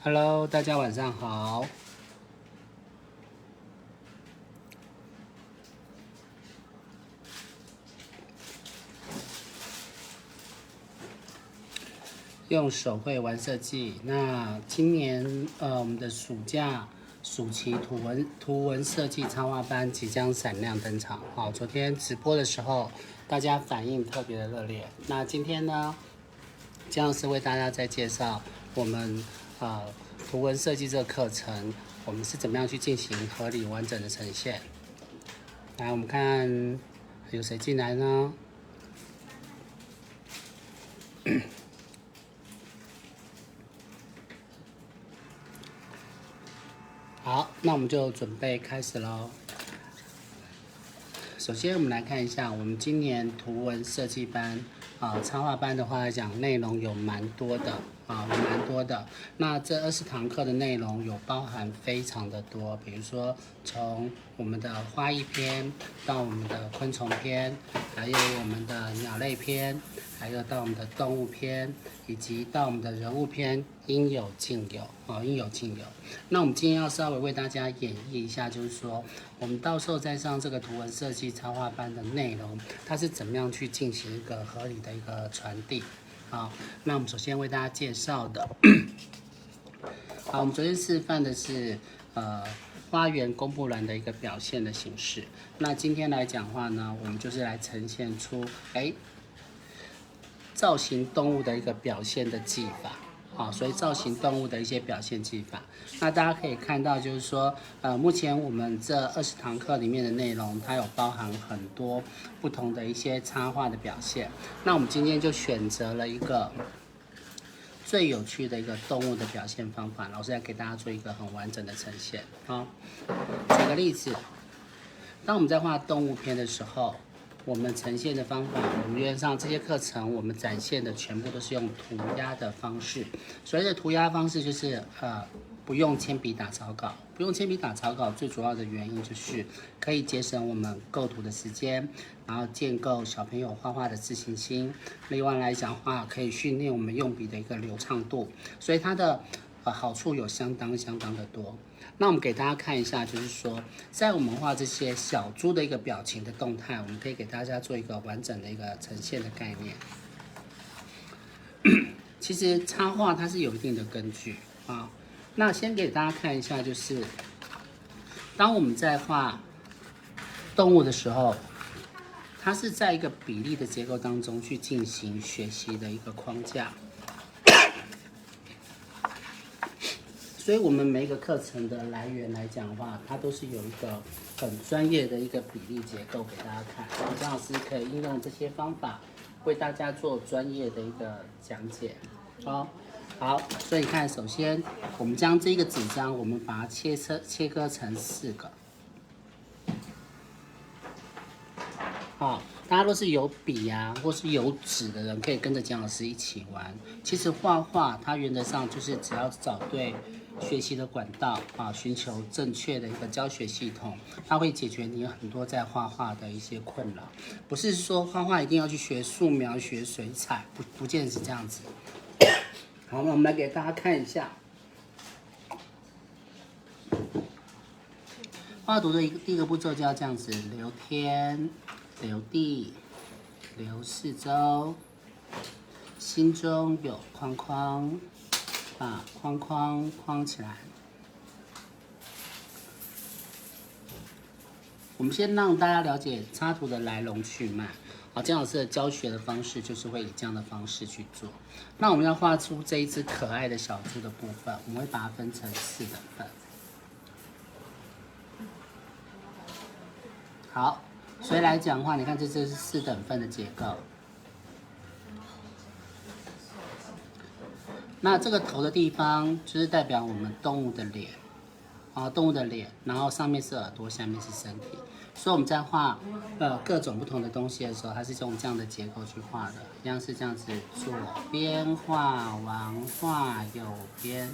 Hello，大家晚上好。用手绘玩设计。那今年我们的暑期图文设计插画班即将闪亮登场。好，昨天直播的时候，大家反应特别的热烈。那今天呢，这样是为大家在介绍我们图文设计这个课程，我们是怎么样去进行合理完整的呈现。来，我们看有谁进来呢？好，那我们就准备开始喽。首先，我们来看一下我们今年图文设计班插画班的话来讲，内容有蛮多的那这20堂课的内容有包含非常的多，比如说从我们的花艺篇到我们的昆虫篇，还有我们的鸟类篇，还有到我们的动物篇，以及到我们的人物篇，应有尽有。那我们今天要稍微为大家演绎一下，就是说我们到时候在上这个图文设计插画班的内容，它是怎么样去进行一个合理的一个传递。好，那我们首先为大家介绍的，好，我们昨天示范的是花园公布栏的一个表现的形式。那今天来讲话呢，我们就是来呈现出造型动物的一个表现的技法。好，所以造型动物的一些表现技法，那大家可以看到，就是说，目前我们这20堂课里面的内容，它有包含很多不同的一些插画的表现。那我们今天就选择了一个最有趣的一个动物的表现方法，老师来给大家做一个很完整的呈现。好，举个例子，当我们在画动物篇的时候，我们呈现的方法，我们原则上这些课程我们展现的全部都是用涂鸦的方式。所谓的涂鸦方式就是不用铅笔打草稿。不用铅笔打草稿最主要的原因就是可以节省我们构图的时间，然后建构小朋友画画的自信心。另外来讲的话，可以训练我们用笔的一个流畅度，所以它的好处有相当的多。那我们给大家看一下，就是说，在我们画这些小猪的一个表情的动态，我们可以给大家做一个完整的一个呈现的概念。其实插画它是有一定的根据啊。那先给大家看一下，就是当我们在画动物的时候，它是在一个比例的结构当中去进行学习的一个框架。所以我们每一个课程的来源来讲的话，它都是有一个很专业的一个比例结构给大家看。张老师可以应用这些方法为大家做专业的一个讲解。好，所以看，首先我们将这个纸张，我们把它切割成4个。好，大家都是有笔啊，或是有纸的人，可以跟着姜老师一起玩。其实画画，它原则上就是只要找对学习的管道啊，寻求正确的一个教学系统，它会解决你很多在画画的一些困扰。不是说画画一定要去学素描、学水彩，不见得是这样子。好，那我们来给大家看一下画图的第一个步骤，就要这样子：留天、留地、留四周，心中有框框，把框框框起来。我们先让大家了解插图的来龙去脉。好，姜老师的教学的方式就是会以这样的方式去做。那我们要画出这一只可爱的小猪的部分，我们会把它分成4等份。好，所以来讲的话，你看这是4等份的结构。那这个头的地方就是代表我们动物的脸，动物的脸，然后上面是耳朵，下面是身体。所以我们在画各种不同的东西的时候，它是用这样的结构去画的，一样是这样子，左边画完画右边。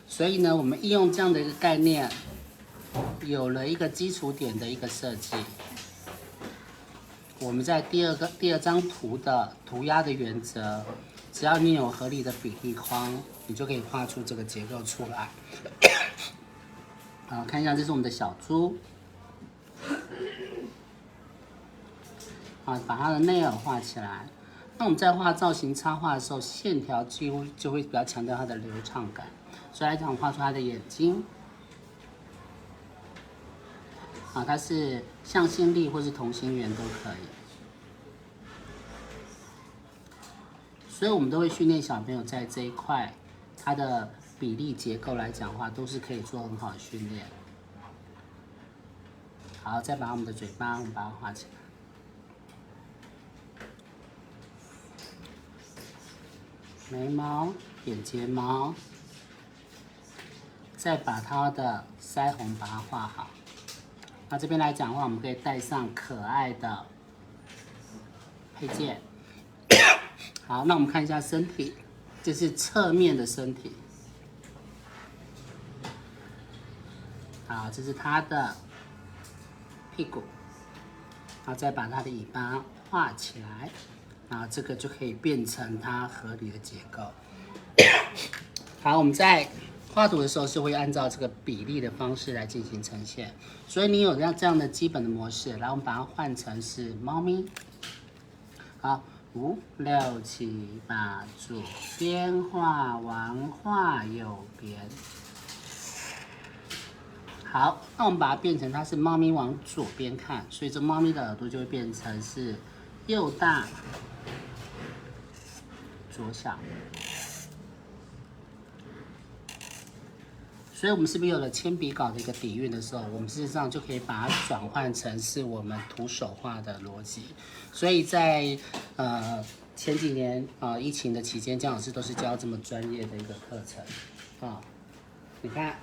所以呢，我们应用这样的一个概念，有了一个基础点的一个设计。我们在第二张图的涂鸦的原则，只要你有合理的比例框，你就可以画出这个结构出来。好，看一下，这是我们的小猪。好，把它的内耳画起来。那我们在画造型插画的时候，线条几乎就会比较强调它的流畅感。所以来讲，画出它的眼睛。啊，它是向心力或是同心圆都可以。所以我们都会训练小朋友在这一块，它的比例结构来讲的话，都是可以做很好的训练。好，再把我们的嘴巴，我们把它画起来。眉毛、眼睫毛，再把它的腮红把它画好。那这边来讲的话，我们可以带上可爱的配件。好，那我们看一下身体，这是侧面的身体。好，这是它的屁股，然后再把它的尾巴画起来。啊，这个就可以变成它合理的结构。好，我们在画图的时候是会按照这个比例的方式来进行呈现，所以你有这样的基本的模式，然后我们把它换成是猫咪。好，5、6、7、8，左边画完画右边。好，那我们把它变成它是猫咪往左边看，所以这猫咪的耳朵就会变成是右大。左小，所以我们是不是有了铅笔稿的一个底蕴的时候，我们事实上就可以把它转换成是我们徒手画的逻辑。所以在前几年疫情的期间，姜老师都是教这么专业的一个课程啊。你看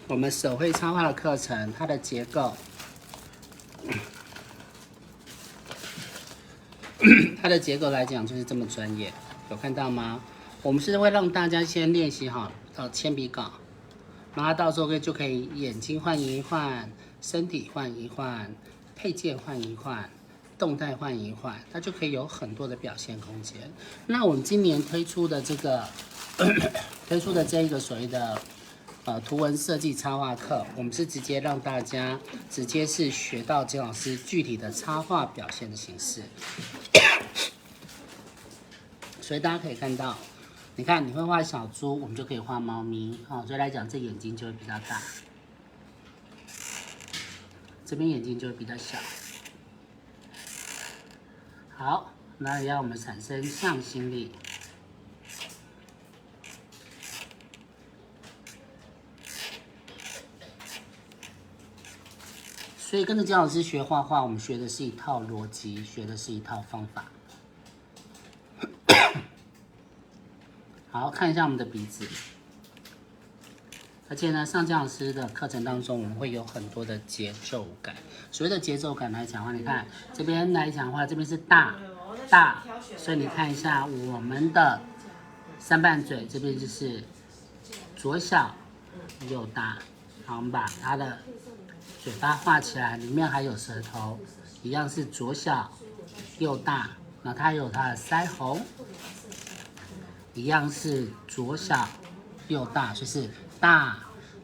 我们手绘插画的课程，它的结构。它的结构来讲就是这么专业，有看到吗？我们是会让大家先练习好铅笔稿，然后到时候就可以眼睛换一换，身体换一换，配件换一换，动态换一换，它就可以有很多的表现空间。那我们今年推出的这个这一个所谓的图文设计插画课，我们是直接让大家直接是学到姜老师具体的插画表现的形式。所以大家可以看到，你看你会画小猪，我们就可以画猫咪，所以来讲这眼睛就会比较大，这边眼睛就会比较小。好，那也让我们产生向心力。所以跟着姜老师学画画，我们学的是一套逻辑，学的是一套方法。好，看一下我们的鼻子。而且呢，上姜老师的课程当中，我们会有很多的节奏感。所谓的节奏感来讲的话，你看这边来讲的话，这边是大，所以你看一下我们的三瓣嘴这边就是左小右大。好，我们把它的嘴巴画起来，里面还有舌头，一样是左小右大。那它有它的腮红，一样是左小右大，就是大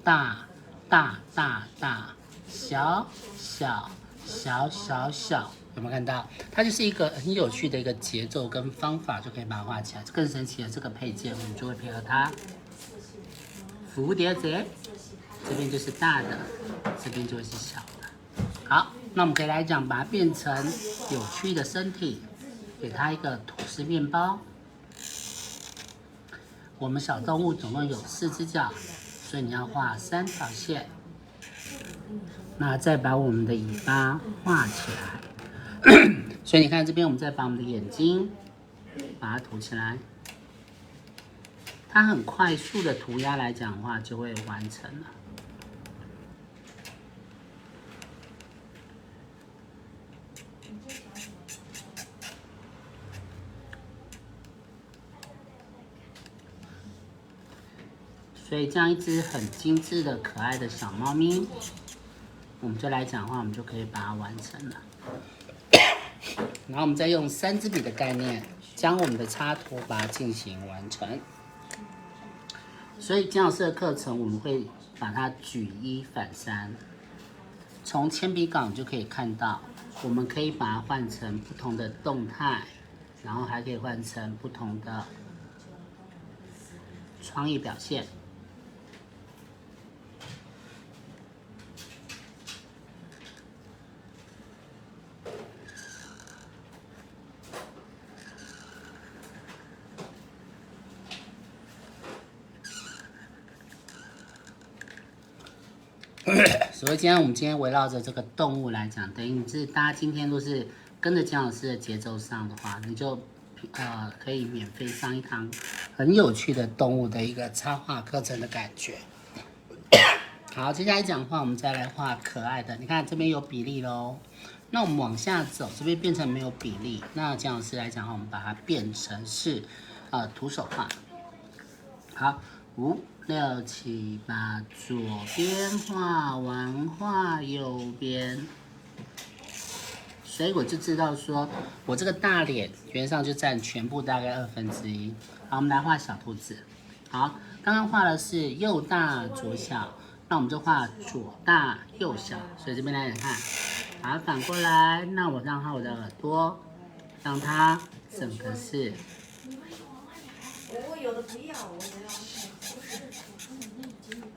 大大大大，小小小小小，有没有看到？它就是一个很有趣的一个节奏跟方法，就可以把它画起来。更神奇的这个配件，我们就会配合它。蝴蝶结这边就是大的，这边就会是小的。好，那我们可以来讲，把它变成有趣的身体，给它一个吐司面包。我们小动物总共有4只脚，所以你要画3条线。那再把我们的尾巴画起来。所以你看这边，我们再把我们的眼睛把它涂起来。它很快速的涂鸦来讲的话，就会完成了。所以这样一只很精致的可爱的小猫咪，我们就来讲的话，我们就可以把它完成了。然后我们再用3支笔的概念，将我们的插图把它进行完成。所以姜老师的课程，我们会把它举一反三。从铅笔稿就可以看到，我们可以把它换成不同的动态，然后还可以换成不同的创意表现。所以我们今天围绕着这个动物来讲，等于大家今天都是跟着姜老师的节奏上的话，你就可以免费上一堂很有趣的动物的一个插画课程的感觉。好，接下来讲的话，我们再来画可爱的。你看这边有比例咯，那我们往下走，这边变成没有比例。那姜老师来讲的话，我们把它变成是徒手画。好，5、6、7、8，左边画完画右边，所以我就知道说，我这个大脸原上就占全部大概1/2。好，我们来画小兔子。好，刚刚画的是右大左小，那我们就画左大右小。所以这边来看，把它反过来，那我让它我的耳朵，让它整个是。我有的不要，我要。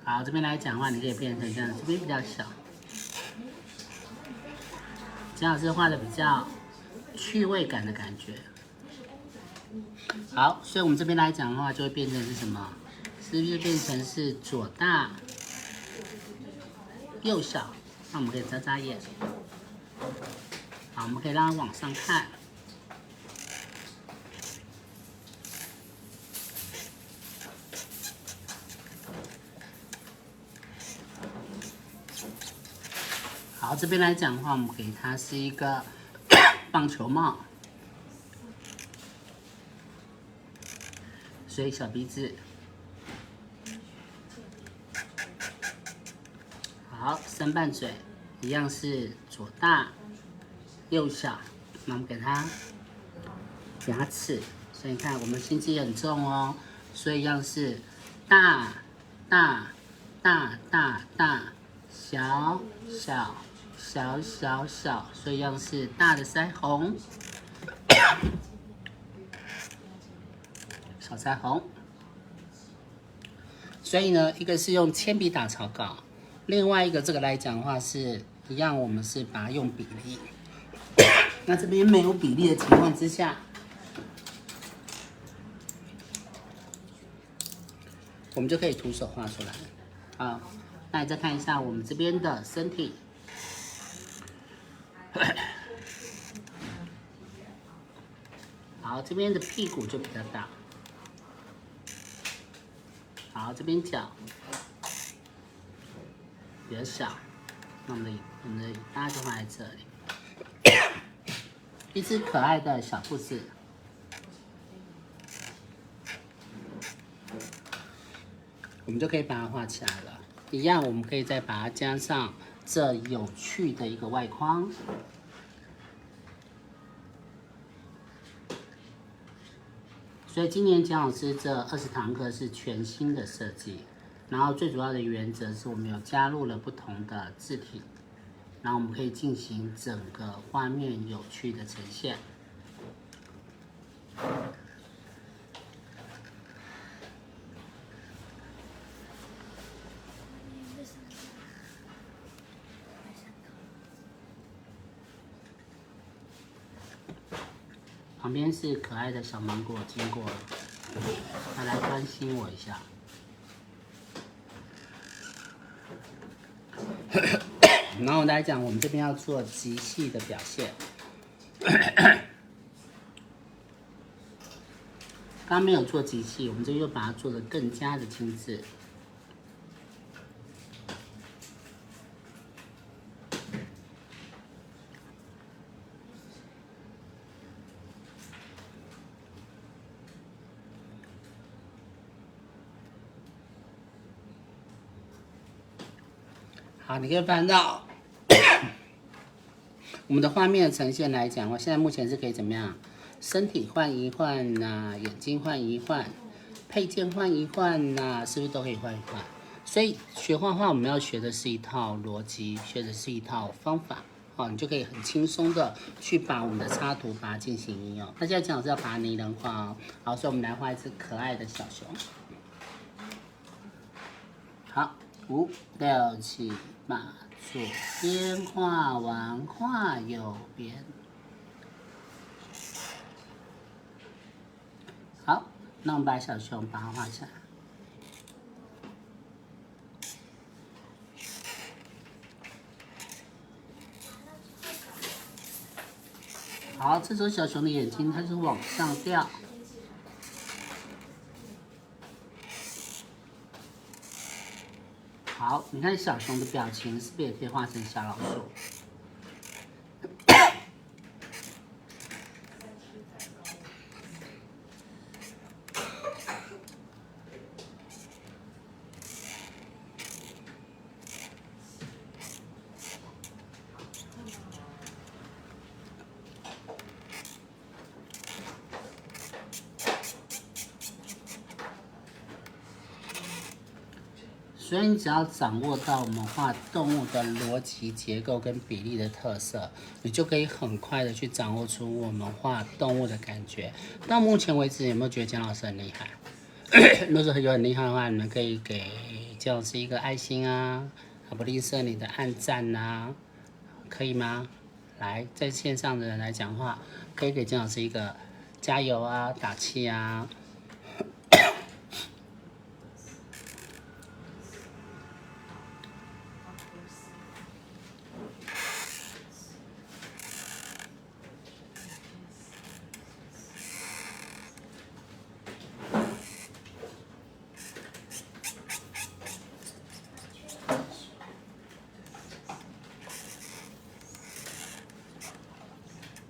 好，这边来讲的话，你可以变成这样，这边比较小。姜老师画的比较趣味感的感觉。好，所以我们这边来讲的话，就会变成是什么？是不是变成是左大右小？那我们可以眨眨眼。好，我们可以让它往上看。好，这边来讲的话，我们给它是一个棒球帽，所以小鼻子。好，三瓣嘴一样是左大右小，那我们给它牙齿，所以你看我们心机很重哦，所以一样是大大大大大，小小。小小小，所以一样是大的腮红，小腮红。所以呢，一个是用铅笔打草稿，另外一个这个来讲的话是一样，我们是把它用比例。那这边没有比例的情况之下，我们就可以徒手画出来。好，那你再看一下我们这边的身体。好，这边的屁股就比较大。好，这边脚比较小，那我们的尾巴就放在这里。一只可爱的小兔子。我们就可以把它画起来了。一样，我们可以再把它加上这有趣的一个外框。所以今年姜老师这20堂课是全新的设计，然后最主要的原则是我们有加入了不同的字体，然后我们可以进行整个画面有趣的呈现。旁边是可爱的小芒果经过了，他来关心我一下。然后来讲，我们这边要做极细的表现。刚没有做极细，我们这又把它做得更加的精致。好，你可以看到我们的画面呈现来讲，我现在目前是可以怎么样？身体换一换呐，眼睛换一换，配件换一换呐，是不是都可以换一换？所以学画画我们要学的是一套逻辑，学的是一套方法。好，你就可以很轻松的去把我们的插图把它进行应用。那现在讲是要把它拟人化哦。好，所以我们来画一只可爱的小熊。好，5、6、7、8，左边画完画右边。好，那我们把小熊把它画下来。好，这时候小熊的眼睛它是往上掉。好，你看小熊的表情是不是也可以画成小老鼠？所以你只要掌握到我们画动物的逻辑结构跟比例的特色，你就可以很快的去掌握出我们画动物的感觉。到目前为止，有没有觉得姜老师很厉害？如果说有很厉害的话，你们可以给姜老师一个爱心啊，不吝啬你的按赞啊，可以吗？来，在线上的人来讲话，可以给姜老师一个加油啊，打气啊。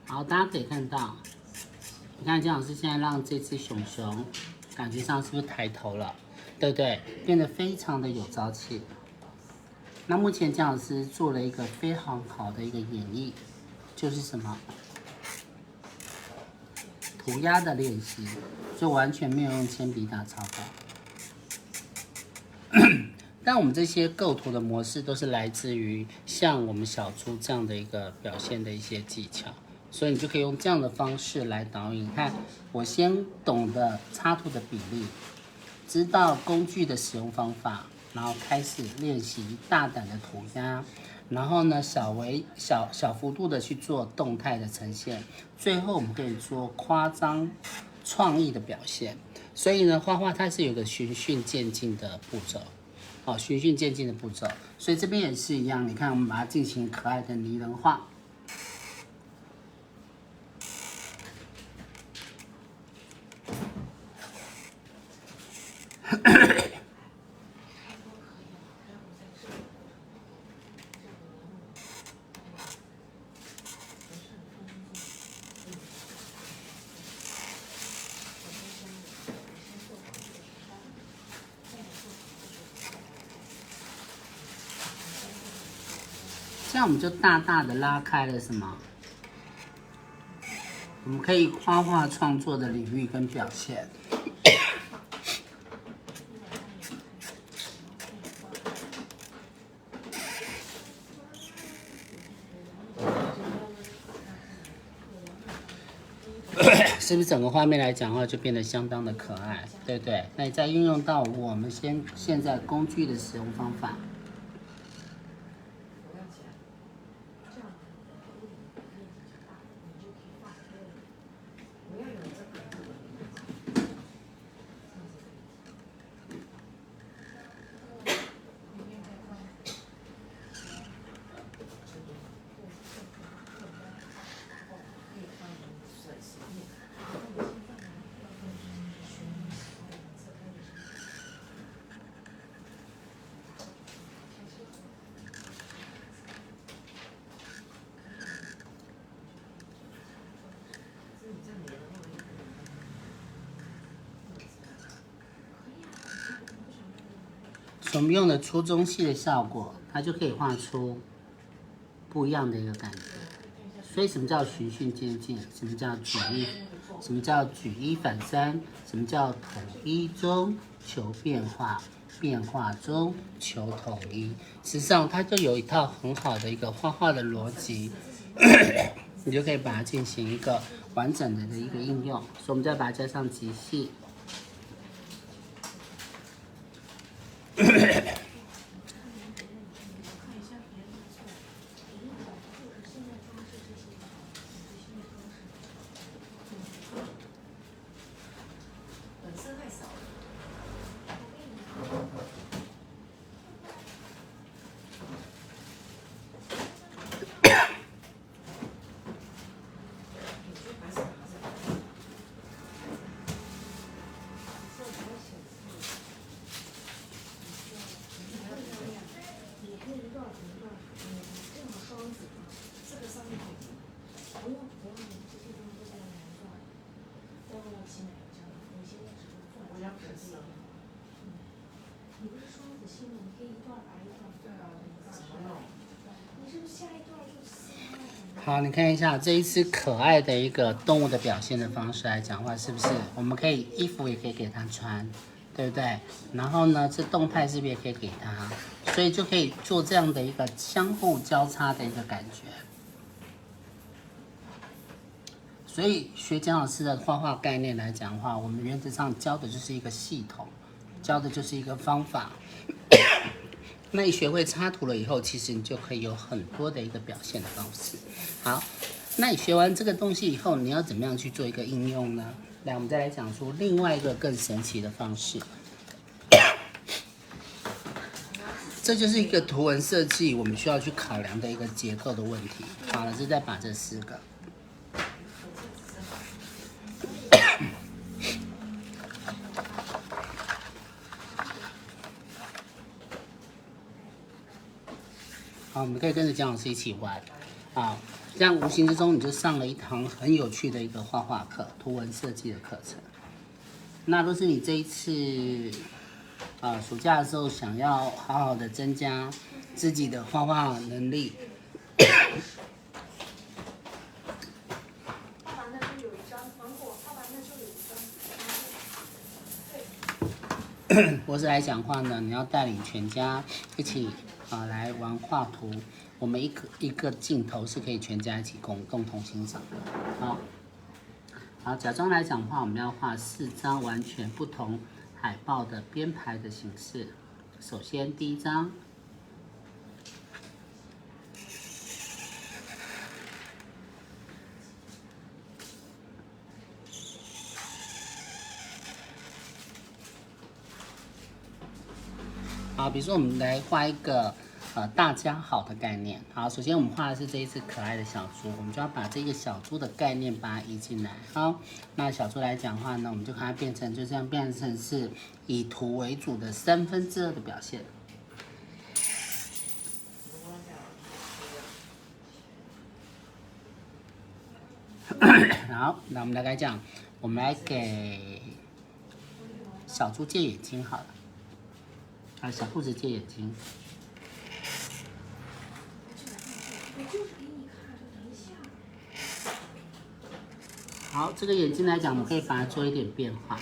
好，大家可以看到，你看姜老师现在让这只熊熊感觉上是不是抬头了，对不对？变得非常的有朝气。那目前姜老师做了一个非常好的一个演绎，就是什么？涂鸦的练习，就完全没有用铅笔打草稿。但我们这些构图的模式都是来自于像我们小猪这样的一个表现的一些技巧。所以你就可以用这样的方式来导引。看，我先懂得插图的比例，知道工具的使用方法，然后开始练习大胆的涂鸦，然后呢小幅度的去做动态的呈现，最后我们可以做夸张创意的表现。所以呢，画画它是有个循序渐进的步骤，循序渐进的步骤。所以这边也是一样，你看我们把它进行可爱的拟人化。这样我们就大大的拉开了什么？我们可以画画创作的领域跟表现。是不是整个画面来讲的话，就变得相当的可爱，对不对？那你再运用到我们现在工具的使用方法。我们用的粗中细的效果，它就可以画出不一样的一个感觉。所以什么叫循序渐进？什么叫什么叫举一反三？什么叫统一中求变化？变化中求统一？实际上，它就有一套很好的一个画画的逻辑，你就可以把它进行一个完整的一个应用。所以，我们再把它加上极细。好，你看一下这一次可爱的一个动物的表现的方式来讲话，是不是？我们可以衣服也可以给它穿，对不对？然后呢，这动态是不是也可以给它？所以就可以做这样的一个相互交叉的一个感觉。所以学蒋老师的画画概念来讲的话，我们原则上教的就是一个系统，教的就是一个方法。那你学会插图了以后，其实你就可以有很多的一个表现的方式。好，那你学完这个东西以后，你要怎么样去做一个应用呢？来，我们再来讲出另外一个更神奇的方式。这就是一个图文设计我们需要去考量的一个结构的问题。好了，就再把这4个。好，我们可以跟着姜老师一起玩，啊，这样无形之中你就上了一堂很有趣的一个画画课、图文设计的课程。那若是你这一次，暑假的时候想要好好的增加自己的画画能力，或是来讲话呢，你要带领全家一起来玩画图，我们一个镜头是可以全家一起共同欣赏的。好，假装来讲话，我们要画4张完全不同海报的编排的形式。首先第1张。好，比如说我们来画一个大家好的概念。好，首先我们画的是这一只可爱的小猪，我们就要把这个小猪的概念把它移进来。好，那小猪来讲话呢，我们就把它变成就这样变成是以图为主的2/3的表现。好，那我们来讲，我们来给小猪借眼睛好了。小兔子借眼睛。好，这个眼睛来讲，我们可以把它做一点变化。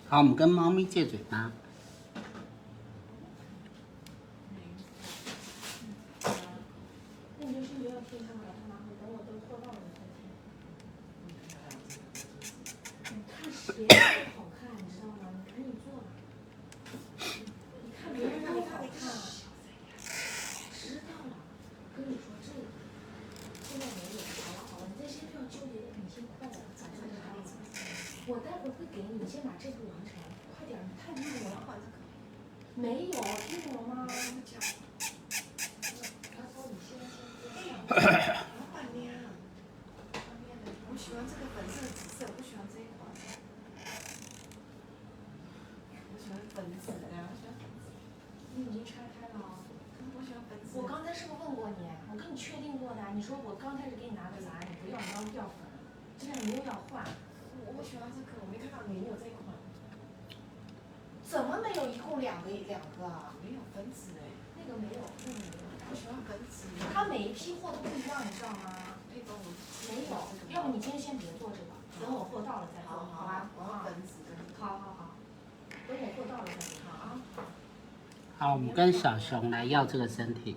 好，我们跟猫咪借嘴巴。我待会儿会给你，你先把这步完成，快点，你太慢了。没有，听懂了吗？我喜欢这个粉色、紫色，不喜欢这一款。我喜欢粉紫的，你已经拆开了。我喜欢粉开始给你拿个蓝，你不要，你要掉粉，这样你又要换。我喜欢这个，我没看到你有这一款。怎么没有？一共两个啊？没有粉紫哎，那个没有，那个没有。我喜欢粉紫。它每一批货都不一样，你知道吗？可以帮我。没有，要不你今天先别做这个，等我货到了再做，好吧？我要粉紫跟。好，等我货到了再做啊。好，我们跟小熊来要这个身体。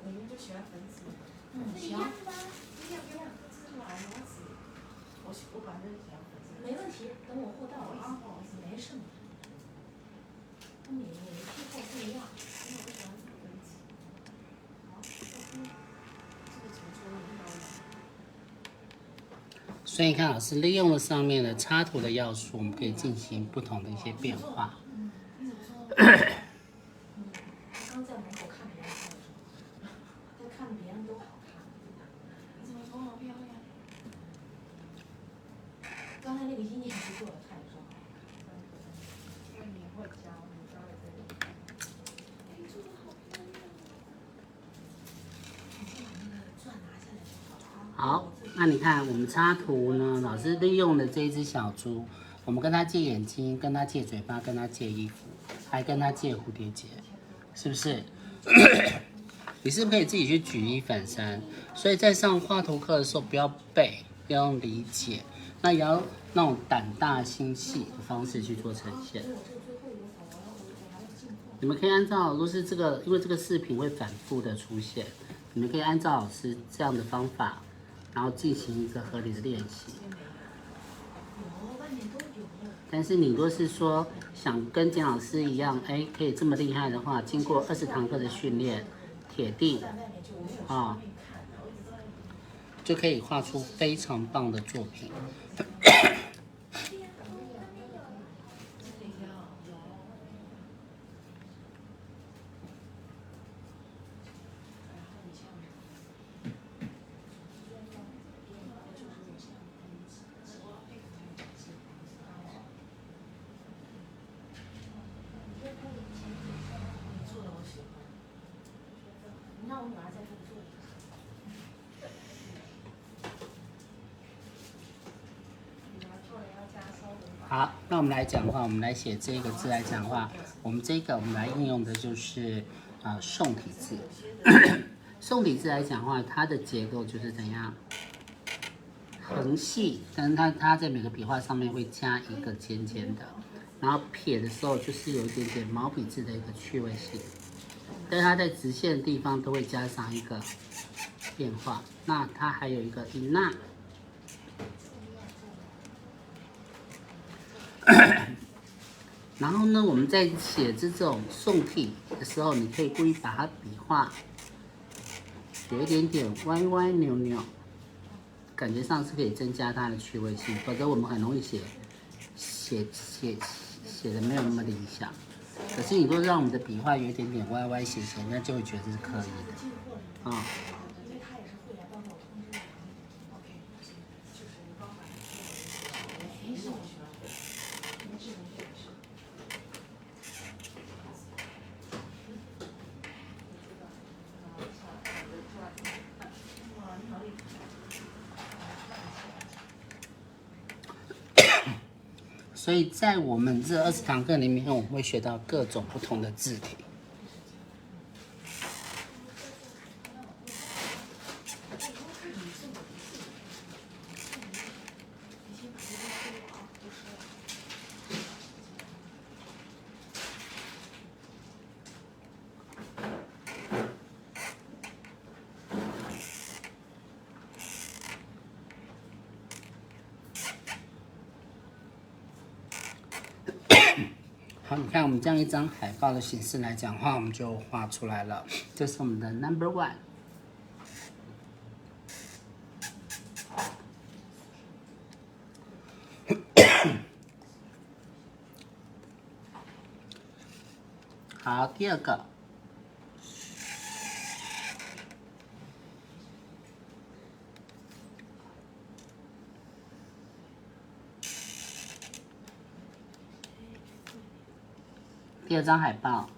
我们就喜欢粉紫。行。不一样，这是蓝紫。我本来就喜欢粉紫。没问题，等我货到了啊。不好意思，没事。每一批货不一样，因为我喜欢这个粉紫。好，这个怎么做呢？所以你看，老师利用了上面的插图的要素，我们可以进行不同的一些变化。你怎么说？刚在门口看别人拍的时候，在看别人都好看。你怎么说好漂亮？刚才那个阴影是做的太重了。因为你会教，你教的这个。哎，做的好漂亮。你先把那个钻拿下来就好了。好，那你看我们插图呢，老师利用的这一只小猪，我们跟他借眼睛，跟他借嘴巴，跟他借衣服，还跟他借蝴蝶结，是不是？你是不是可以自己去举一反三？所以在上画图课的时候，不要背，要用理解，那也要那种胆大心细的方式去做呈现。你们可以按照，如果是这个，因为这个视频会反复的出现，你们可以按照老师这样的方法，然后进行一个合理的练习。但是你若是说想跟简老师一样，哎，可以这么厉害的话，经过20堂课的训练，铁定啊，就可以画出非常棒的作品。你让我女儿在这里做一个。好，那我们来讲话，我们来写这个字来讲话。我们来应用的就是宋体字。宋体字来讲话，它的结构就是怎样？横细，但是它在每个笔画上面会加一个尖尖的，然后撇的时候就是有一点点毛笔字的一个趣味性。但是它在直线的地方都会加上一个变化。那它还有一个音捺。然后呢，我们在写这种宋体的时候，你可以故意把它笔画有一点点歪歪扭扭，感觉上是可以增加它的趣味性，否则我们很容易写的没有那么理想。可是你如果让我们的笔画有一点点歪歪斜斜，那就会觉得是刻意的啊。因为他也是会来帮我通知我。OK， 就是帮忙。没事，没事。所以在我们这20堂课里面，我们会学到各种不同的字体。好，你看我们这样一张海报的形式来讲话，我们就画出来了。这是我们的 No.1。好，第二个。第二张海报，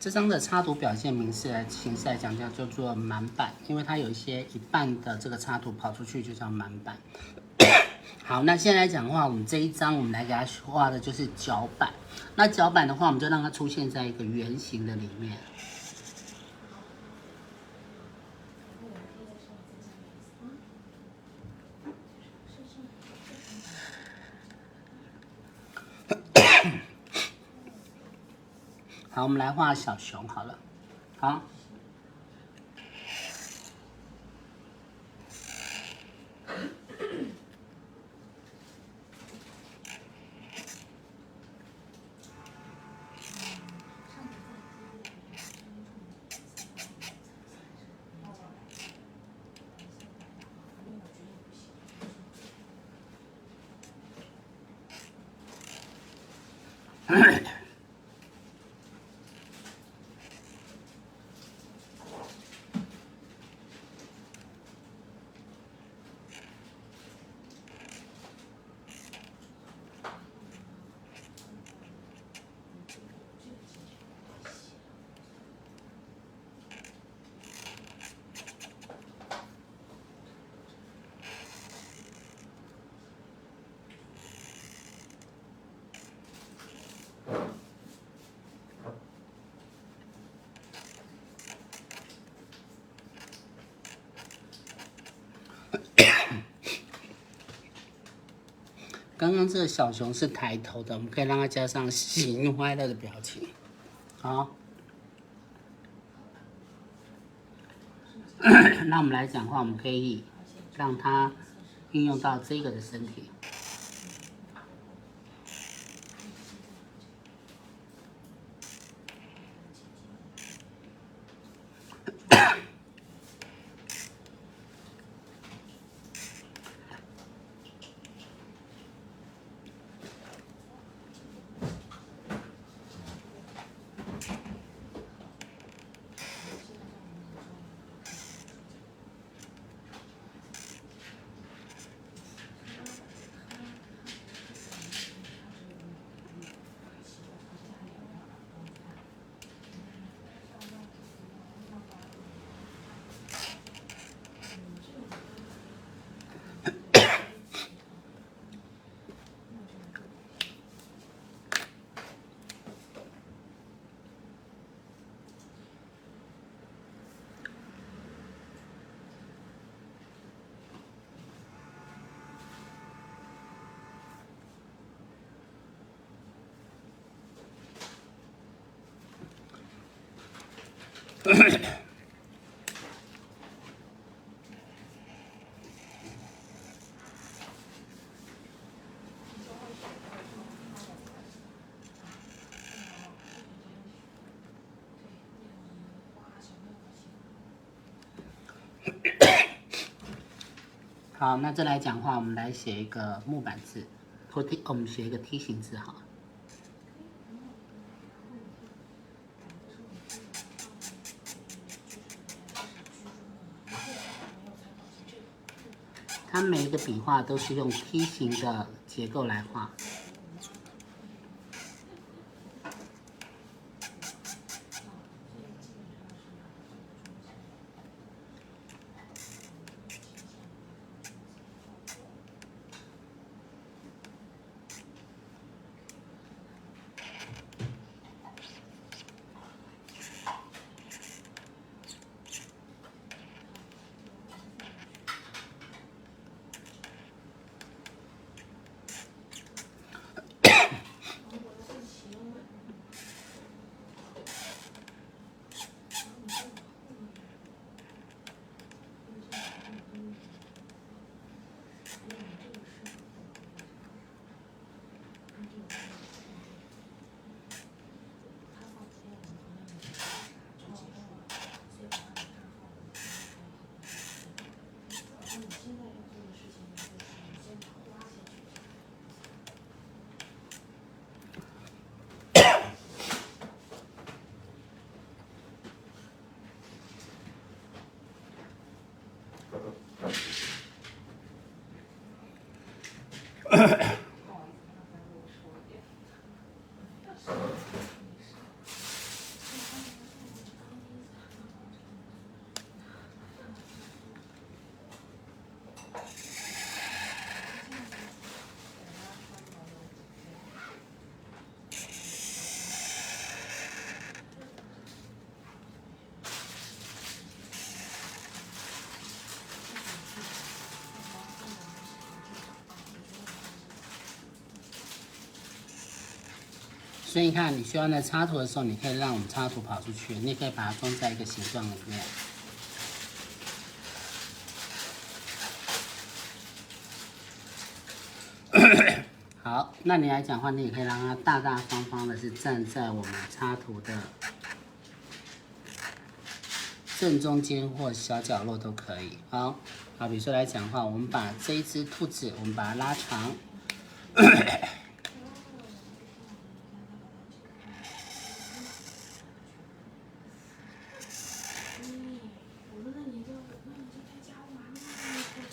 这张的插图表现形式来讲叫做满版，因为它有一半的这个插图跑出去就叫满版。好，那现在来讲的话，我们这一张我们来给它画的就是脚板。那脚板的话，我们就让它出现在一个圆形的里面。好，我们来画小熊好了。好。刚刚这个小熊是抬头的，我们可以让它加上喜怒哀乐的表情。好，那我们来讲的话，我们可以让它运用到这个的身体。好，那再来讲话，我们来写一个木板字，我们写一个梯形字好了。它每一个笔画都是用梯形的结构来画。所以你看，你需要那插图的时候，你可以让我们插图跑出去，你也可以把它装在一个形状里面。好，那你来讲话，你也可以让它大大方方的是站在我们插图的正中间或小角落都可以。好，比如说来讲话，我们把这一只兔子，我们把它拉长。我说那你就在家玩嘛，你回来。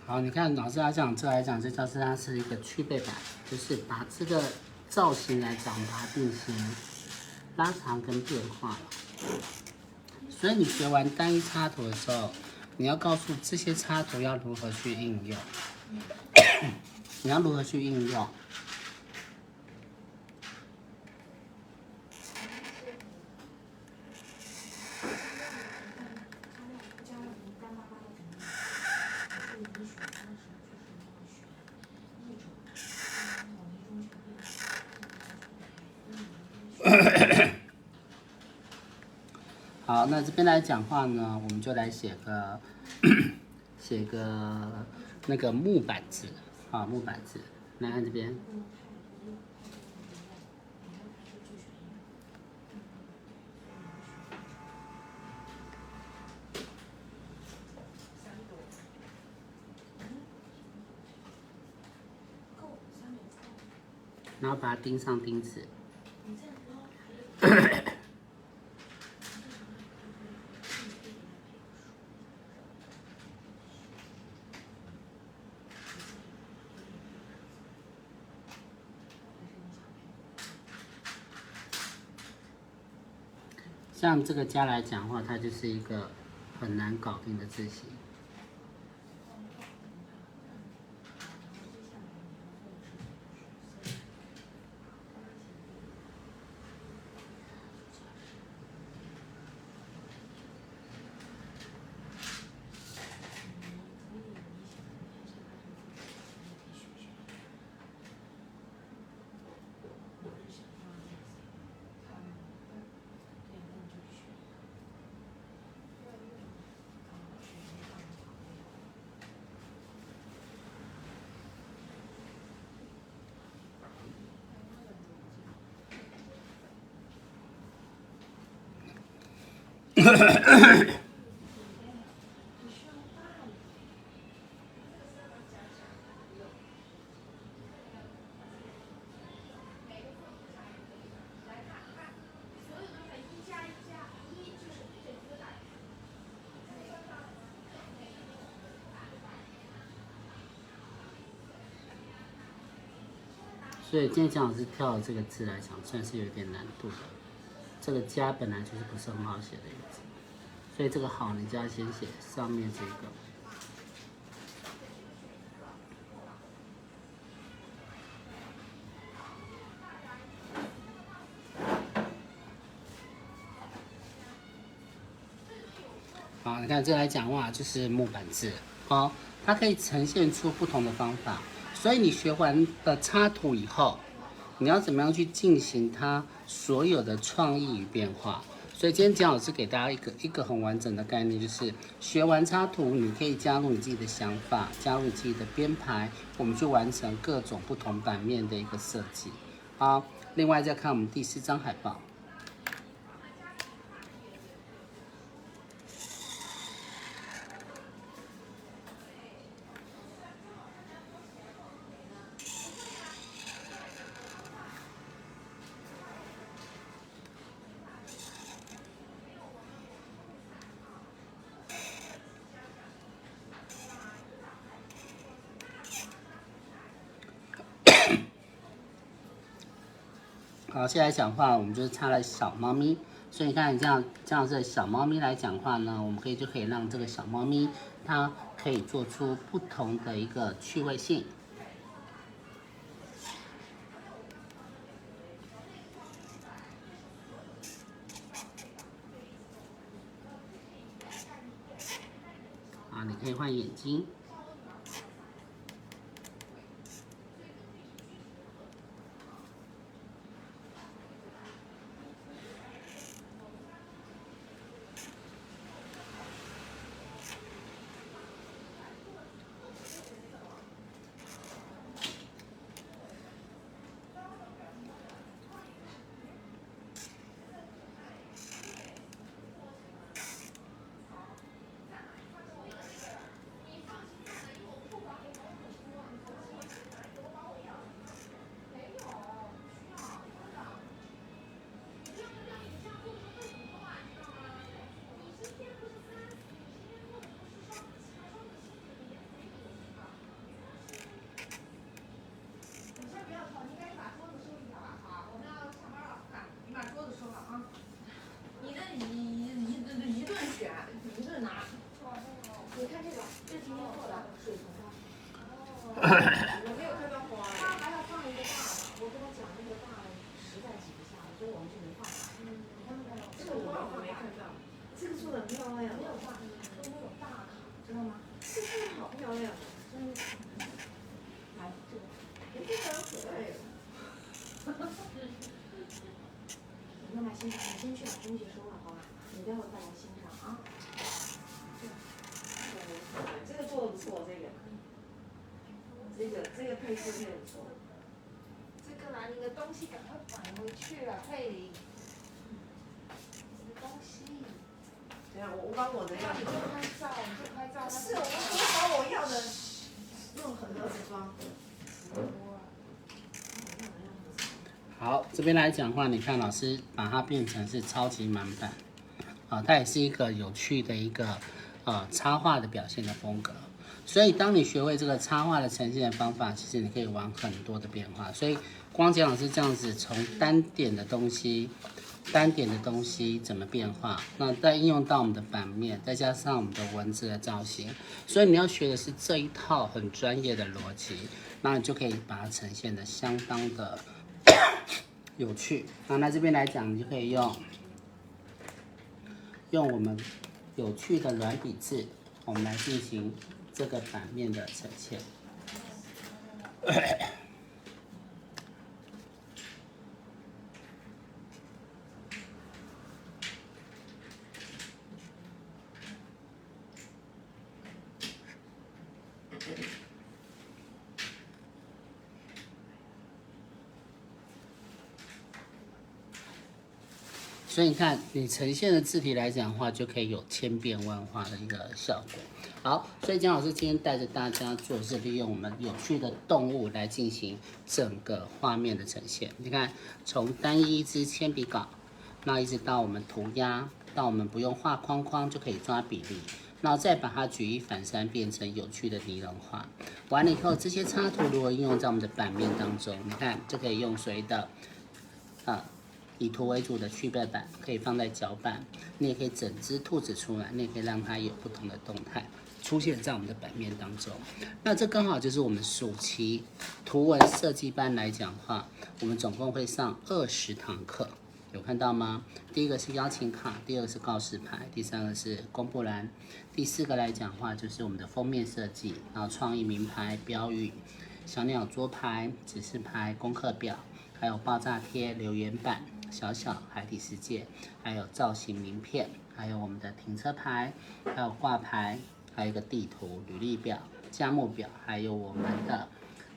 好，你看老师来讲，这就是它是一个去背板，就是把这个造型来讲，把它定型、拉长跟变化了。所以你学完单一插图的时候，你要告诉这些插图要如何去应用，你要如何去应用。好，那这边来讲话呢，我们就来写个那个木板字，木板字，来看这边。然后把它钉上钉子。像这个家来讲的话，它就是一个很难搞定的字形。所以今天蒋老师挑的这个字来讲，算是有点难度的。这个家本来就是不是很好写的一个字，所以这个好，你就要先写上面这个。好，你看这来讲话就是木板字，它可以呈现出不同的方法。所以你学完了插图以后，你要怎么样去进行它所有的创意与变化？所以今天蒋老师给大家一个很完整的概念，就是学完插图，你可以加入你自己的想法，加入你自己的编排，我们去完成各种不同版面的一个设计。好，另外再看我们第4张海报。好，现在讲话我们就是插了小猫咪，所以你看这样子小猫咪来讲话呢，我们就可以让这个小猫咪它可以做出不同的一个趣味性。啊，你可以换眼睛。你看这个，这是今天做的水豚的。哦，我没有看到花。他还要放一个大的，我跟他讲那个大的实在挤不下了，所以我们就没放。你看没看到？这个我没看到。这个做的漂亮，没有大，都没有大卡，知道吗？这个好漂亮，真的。来，这个，哎，这个好可爱呀。你慢慢欣赏，你先去把东西收了，好吧？你待会儿再来欣赏啊。这个做的不错，这个配饰配的不错。这个啦，你的东西赶快摆回去了，佩玲。你的东西。对啊，我把我的要。你就拍照，你就拍照。是，我把我要的用很多装。好，这边来讲话，你看老师把它变成是超级满版，啊，它也是一个有趣的一个插画的表现的风格。所以当你学会这个插画的呈现的方法，其实你可以玩很多的变化。所以光简老师这样子从单点的东西怎么变化，那再应用到我们的版面，再加上我们的文字的造型，所以你要学的是这一套很专业的逻辑，那你就可以把它呈现的相当的有趣。那这边来讲，你就可以用我们有趣的软笔字，我们来进行这个版面的呈现。所以你看，你呈现的字体来讲的话，就可以有千变万化的一个效果。好，所以姜老师今天带着大家做是利用我们有趣的动物来进行整个画面的呈现。你看，从单一支铅笔稿，那一直到我们涂鸦，到我们不用画框框就可以抓比例，然后再把它举一反三变成有趣的拟人化。完了以后，这些插图如果应用在我们的版面当中，你看就可以用谁的以图为主的区别版可以放在脚板，你也可以整只兔子出来，你也可以让它有不同的动态出现在我们的版面当中。那这刚好就是我们暑期图文设计班来讲的话，我们总共会上20堂课，有看到吗？第一个是邀请卡，第二个是告示牌，第三个是公布栏，第四个来讲的话就是我们的封面设计，然后创意名牌、标语、小鸟桌牌、指示牌、功课表，还有爆炸贴、留言板、小小海底世界，还有造型名片，还有我们的停车牌，还有挂牌，还有一个地图、履历表、价目表，还有我们的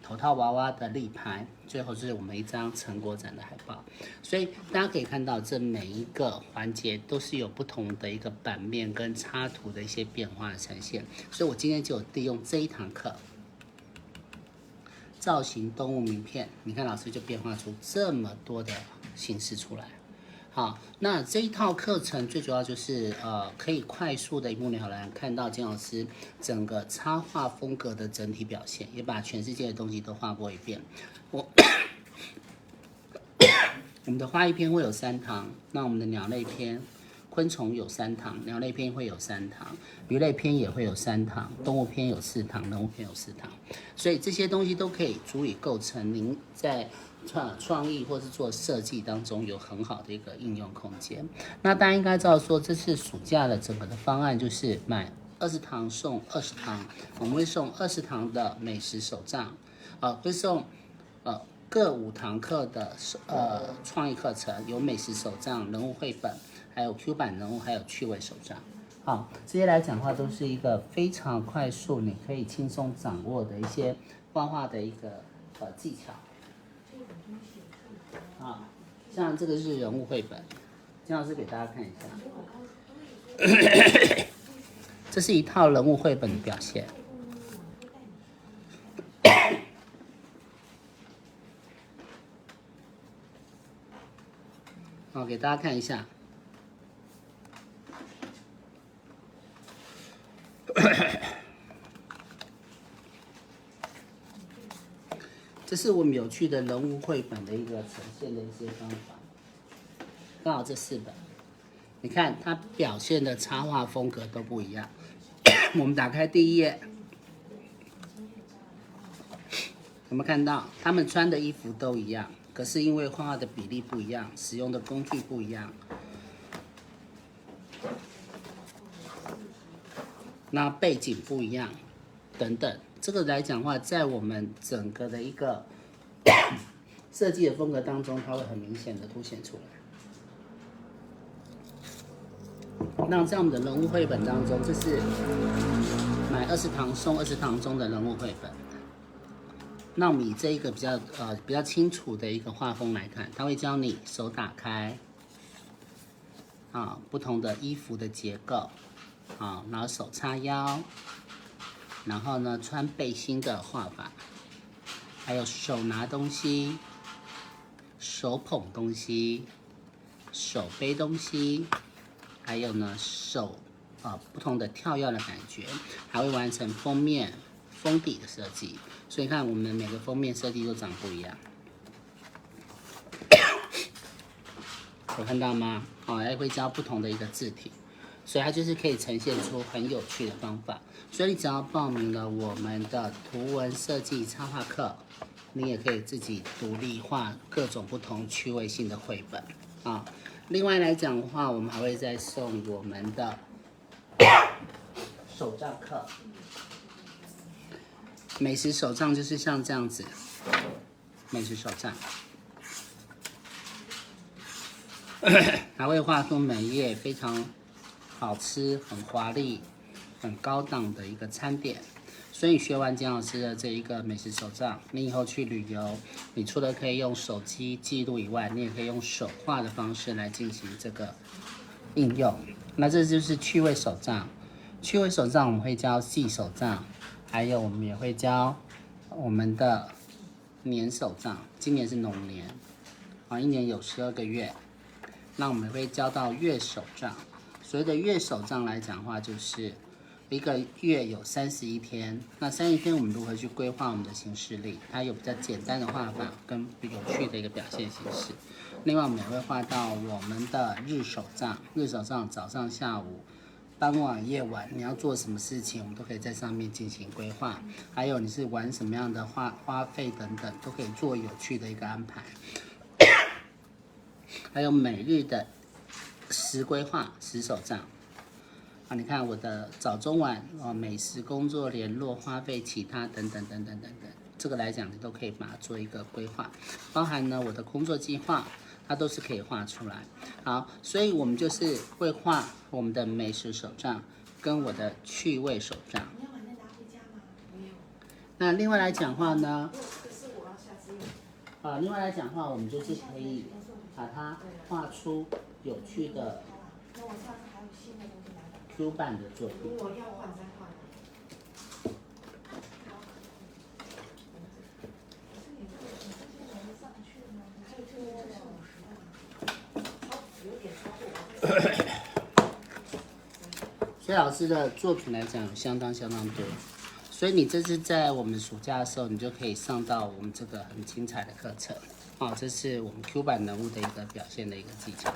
头套娃娃的立牌，最后是我们一张成果展的海报。所以大家可以看到，这每一个环节都是有不同的一个版面跟插图的一些变化的呈现。所以我今天就利用这一堂课。造型动物名片，你看老师就变化出这么多的形式出来。好，那这一套课程最主要就是可以快速的一目了然看到金老师整个插画风格的整体表现，也把全世界的东西都画过一遍。我们的花艺篇会有3堂，那我们的鸟类篇、昆虫有3堂，鸟类篇会有3堂，鱼类篇也会有3堂，动物篇有4堂，人物篇有4堂。所以这些东西都可以足以构成您在创意或是做设计当中有很好的一个应用空间。那大家应该知道说，这次暑假的整个的方案就是买20堂送20堂，我们会送20堂的美食手账，会送各5堂课的创意课程，有美食手账、人物绘本，还有 Q 版人物，还有趣味手账。好，这些来讲的话，都是一个非常快速，你可以轻松掌握的一些画画的一个技巧。像这个是人物绘本，金老师给大家看一下，这是一套人物绘本的表现。好，给大家看一下。这是我们有趣的人物绘本的一个呈现的一些方法。刚好这4本，你看它表现的插画风格都不一样。我们打开第1页，有没有看到他们穿的衣服都一样？可是因为画画的比例不一样，使用的工具不一样，那背景不一样，等等。这个来讲的话，在我们整个的一个设计的风格当中，它会很明显的凸显出来。那在我们的人物绘本当中，这是买20堂送20堂中的人物绘本。那我们以这一个比较清楚的一个画风来看，它会教你手打开，不同的衣服的结构，然后手叉腰，然后呢穿背心的画法，还有手拿东西、手捧东西、手背东西，还有呢手不同的跳跃的感觉，还会完成封面、封底的设计。所以看我们每个封面设计都长不一样，有看到吗？还会教不同的一个字体，所以它就是可以呈现出很有趣的方法。所以你只要报名了我们的图文设计插画课，你也可以自己独立画各种不同趣味性的绘本啊。另外来讲的话，我们还会再送我们的手账课。美食手账就是像这样子，美食手账，还会画出每一页非常好吃、很华丽、很高档的一个餐点。所以学完简老师的这一个美食手账，你以后去旅游，你除了可以用手机记录以外，你也可以用手画的方式来进行这个应用。那这就是趣味手账。趣味手账我们会教细手账。还有我们也会教我们的年手账，今年是龙年，一年有12个月。那我们会教到月手账，所谓的月手账来讲的话，就是一个月有31天，那31天我们如何去规划我们的行事历？它有比较简单的画法跟有趣的一个表现形式。另外我们也会画到我们的日手账，日手账早上、下午、傍晚、夜晚，你要做什么事情，我们都可以在上面进行规划。还有你是玩什么样的花费等等，都可以做有趣的一个安排。还有每日的时规划、时手账。你看我的早中晚美食、工作、联络、花费、其他等等等等等等，这个来讲你都可以把它做一个规划，包含呢我的工作计划。它都是可以画出来。好，所以我们就是会画我们的美食手账跟我的趣味手账。你要把那拿回家吗？没有。那另外来讲话呢？这个是我要下次用。另外来讲话，我们就是可以把它画出有趣的那我下次还有新的东西来。Q 版的作品。如果要换再换。所以老师的作品来讲相当多，所以你这次在我们暑假的时候，你就可以上到我们这个很精彩的课程。这是我们 Q 版人物的一个表现的一个技巧。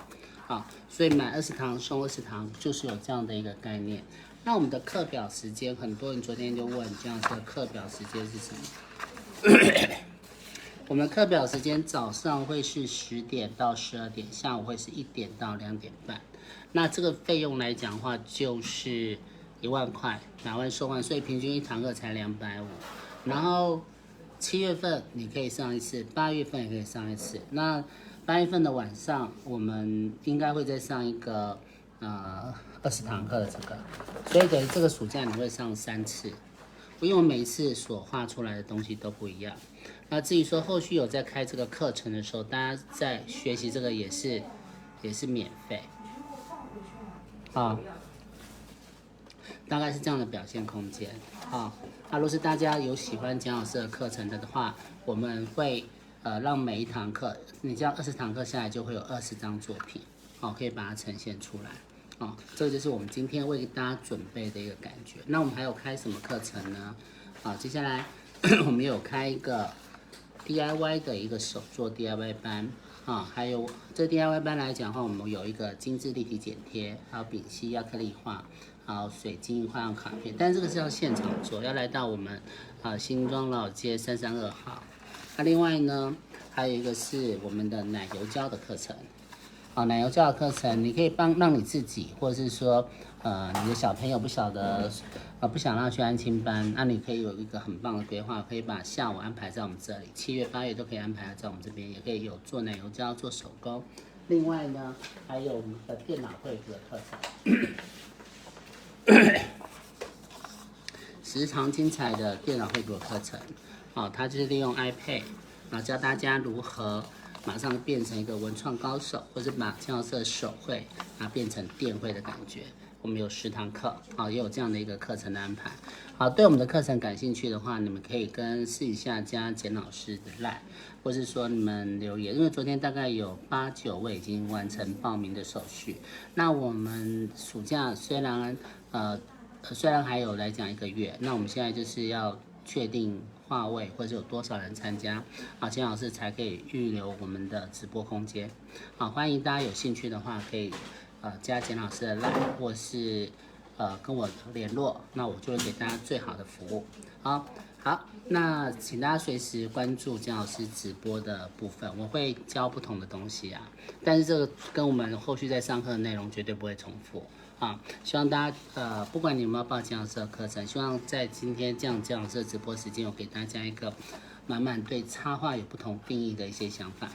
所以买20堂送20堂就是有这样的一个概念。那我们的课表时间，很多人昨天就问这样子的课表时间是什么？我们的课表时间早上会是10点到12点，下午会是1点到2点半。那这个费用来讲的话，就是1万块，买完送完，所以平均1堂课才250。然后7月份你可以上一次，8月份也可以上一次。那8月份的晚上，我们应该会再上一个20堂课的这个，所以等于这个暑假你会上3次，因为我每一次所画出来的东西都不一样。那至于说后续有在开这个课程的时候，大家在学习这个也是免费大概是这样的表现空间如果是大家有喜欢蒋老师的课程的话，我们会让每一堂课，你这样20堂课下来就会有20张作品可以把它呈现出来这个就是我们今天为大家准备的一个感觉。那我们还有开什么课程呢？接下来我们有开一个 DIY 的一个手作 DIY 班还有这 DIY 班来讲的话，我们有一个精致立体剪贴，还有丙烯亚克力画，还有水晶画样卡片，但是这个是要现场做，要来到我们新庄老街332号。那另外呢，还有一个是我们的奶油胶的课程。奶油胶的课程，你可以让你自己，或者是说，你的小朋友不晓得，不想让他去安亲班，那你可以有一个很棒的规划，可以把下午安排在我们这里，7月、8月都可以安排在我们这边，也可以有做奶油胶、做手工。另外呢，还有我们的电脑绘图的课程，10堂精彩的电脑绘图的课程，它就是利用 iPad， 教大家如何马上变成一个文创高手，或是把姜老师的手绘变成电绘的感觉。我们有10堂课，也有这样的一个课程的安排。对我们的课程感兴趣的话，你们可以私底下加简老师的 LINE， 或是说你们留言，因为昨天大概有8、9位已经完成报名的手续。那我们暑假虽然还有来讲1个月，那我们现在就是要确定话位或者有多少人参加简老师才可以预留我们的直播空间。欢迎大家有兴趣的话可以加简老师的 LINE， 或是跟我联络，那我就会给大家最好的服务。好，那请大家随时关注简老师直播的部分，我会教不同的东西但是这个跟我们后续在上课的内容绝对不会重复。希望大家不管你有没有报姜老师的课程，希望在今天这样姜老师的直播时间，我给大家一个满满对插画有不同定义的一些想法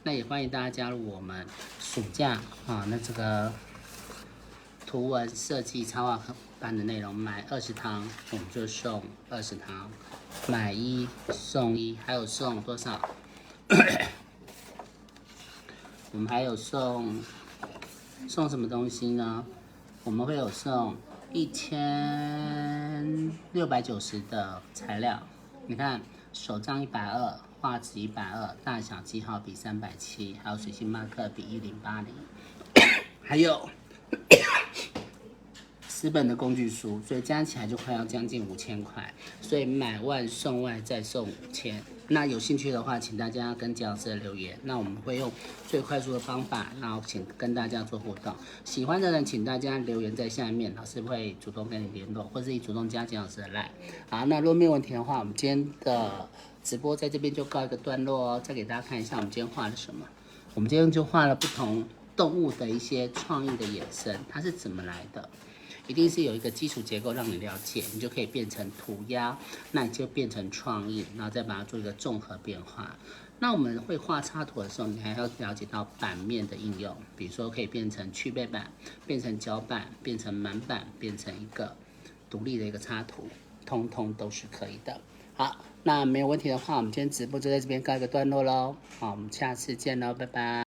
那也欢迎大家加入我们暑假那这个图文设计插画班的内容，买20堂我们就送20堂，买1送1，还有送多少？我们还有送什么东西呢？我们会有送1690的材料，你看手账120，画纸120，大小记号笔370，还有水性马克笔1080，还有10本的工具书，所以加起来就快要将近5000块，所以买万送万再送5000。那有兴趣的话，请大家跟姜老师的留言，那我们会用最快速的方法，然后请跟大家做互动。喜欢的人，请大家留言在下面，老师会主动跟你联络，或是你主动加姜老师的 LINE。好，那如果没有问题的话，我们今天的直播在这边就告一个段落再给大家看一下我们今天画了什么。我们今天就画了不同动物的一些创意的衍生，它是怎么来的？一定是有一个基础结构让你了解，你就可以变成涂鸦，那你就变成创意，然后再把它做一个综合变化。那我们会画插图的时候，你还要了解到版面的应用，比如说可以变成去背板，变成角板，变成满板，变成一个独立的一个插图，通通都是可以的。好，那没有问题的话，我们今天直播就在这边告一个段落咯。好，我们下次见咯，拜拜。